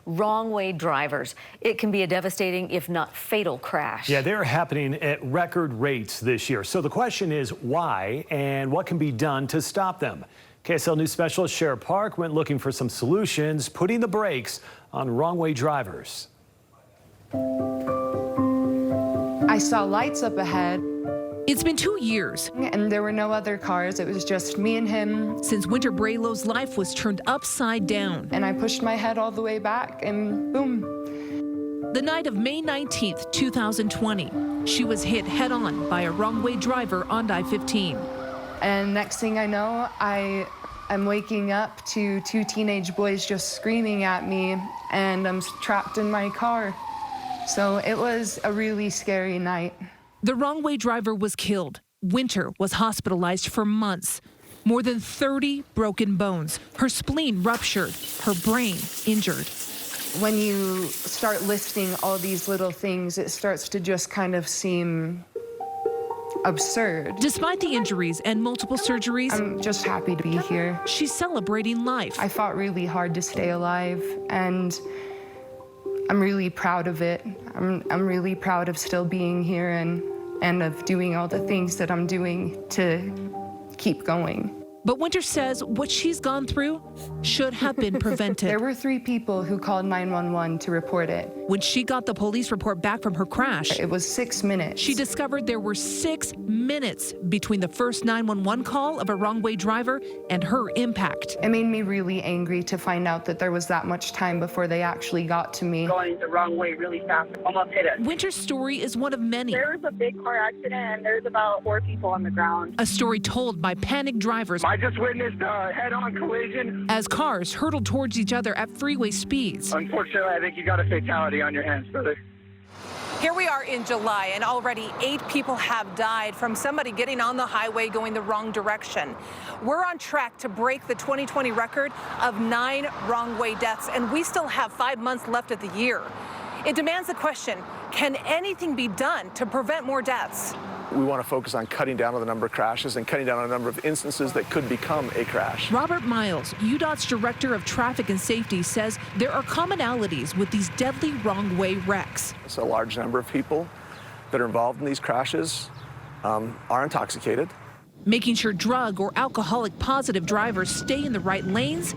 wrong-way drivers. It can be a devastating, if not fatal, crash. Yeah, they're happening at record rates this year. So the question is why and what can be done to stop them? KSL News specialist Shara Park went looking for some solutions, putting the brakes on wrong-way drivers. I saw lights up ahead. It's been 2 years. And there were no other cars. It was just me and him. Since Winter Braylo's life was turned upside down. And I pushed my head all the way back and boom. The night of May 19th, 2020, she was hit head on by a wrong-way driver on I-15. And next thing I know, I'm waking up to two teenage boys just screaming at me, and I'm trapped in my car. So it was a really scary night. The wrong-way driver was killed. Winter was hospitalized for months. More than 30 broken bones. Her spleen ruptured, her brain injured. When you start listing all these little things, it starts to just kind of seem absurd. Despite the injuries and multiple surgeries, I'm just happy to be here. She's celebrating life. I fought really hard to stay alive, and I'm really proud of it. I'm really proud of still being here and of doing all the things that I'm doing to keep going. But Winter says what she's gone through should have been prevented. There were 3 people who called 911 to report it. When she got the police report back from her crash, it was 6 minutes. She discovered there were 6 minutes between the first 911 call of a wrong-way driver and her impact. It made me really angry to find out that there was that much time before they actually got to me. Going the wrong way really fast, almost hit us. Winter's story is one of many. There was a big car accident and there's about 4 people on the ground. A story told by panicked drivers. I just witnessed a head-on collision. As cars hurtled towards each other at freeway speeds. Unfortunately, I think you got a fatality on your hands, brother. Here we are in July, and already 8 people have died from somebody getting on the highway going the wrong direction. We're on track to break the 2020 record of 9 wrong-way deaths, and we still have 5 months left of the year. It demands the question, can anything be done to prevent more deaths? We want to focus on cutting down on the number of crashes and cutting down on the number of instances that could become a crash. Robert Miles, UDOT's Director of Traffic and Safety, says there are commonalities with these deadly wrong-way wrecks. It's a large number of people that are involved in these crashes are intoxicated. Making sure drug or alcoholic positive drivers stay in the right lanes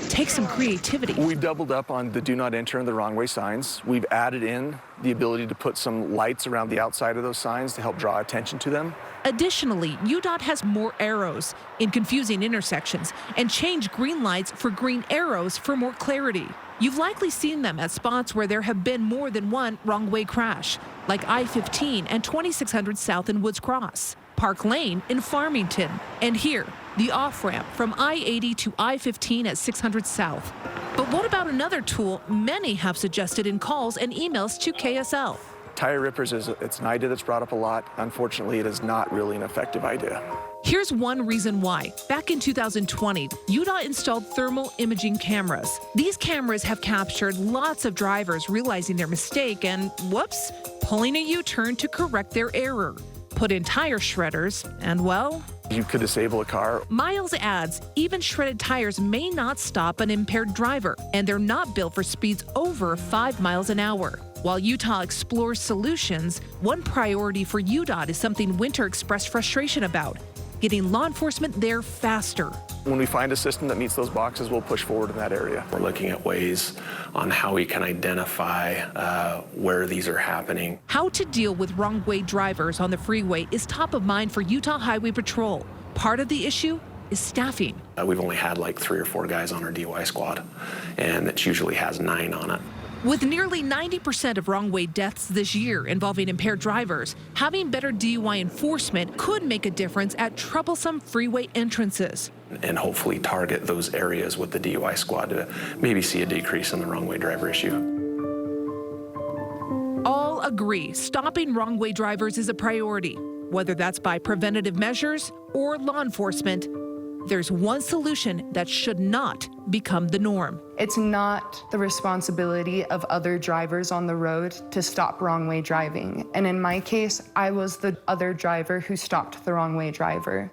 takes some creativity. We've doubled up on the do not enter and the wrong way signs. We've added in the ability to put some lights around the outside of those signs to help draw attention to them. Additionally, UDOT has more arrows in confusing intersections and changed green lights for green arrows for more clarity. You've likely seen them at spots where there have been more than one wrong-way crash, like I-15 and 2600 South in Woods Cross, Park Lane in Farmington, and here, the off-ramp from I-80 to I-15 at 600 South. But what about another tool many have suggested in calls and emails to KSL? Tire rippers it's an idea that's brought up a lot. Unfortunately, it is not really an effective idea. Here's one reason why. Back in 2020, UDOT installed thermal imaging cameras. These cameras have captured lots of drivers realizing their mistake and, whoops, pulling a U-turn to correct their error. Put in tire shredders, and well, you could disable a car. Miles adds, even shredded tires may not stop an impaired driver, and they're not built for speeds over 5 miles an hour. While Utah explores solutions, one priority for UDOT is something Winter expressed frustration about: getting law enforcement there faster. When we find a system that meets those boxes, we'll push forward in that area. We're looking at ways on how we can identify where these are happening. How to deal with wrong-way drivers on the freeway is top of mind for Utah Highway Patrol. Part of the issue is staffing. We've only had like 3 or 4 guys on our DUI squad, and it usually has 9 on it. With nearly 90% of wrong-way deaths this year involving impaired drivers, having better DUI enforcement could make a difference at troublesome freeway entrances. And hopefully target those areas with the DUI squad to maybe see a decrease in the wrong-way driver issue. All agree stopping wrong-way drivers is a priority, whether that's by preventative measures or law enforcement. There's one solution that should not become the norm. It's not the responsibility of other drivers on the road to stop wrong-way driving. And in my case, I was the other driver who stopped the wrong-way driver.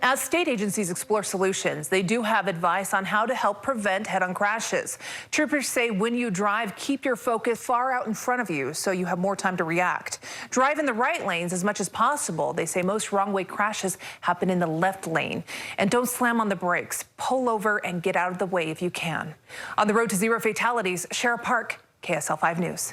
As state agencies explore solutions, they do have advice on how to help prevent head-on crashes. Troopers say when you drive, keep your focus far out in front of you so you have more time to react. Drive in the right lanes as much as possible. They say most wrong-way crashes happen in the left lane. And don't slam on the brakes. Pull over and get out of the way if you can. On the road to zero fatalities, Shara Park, KSL 5 News.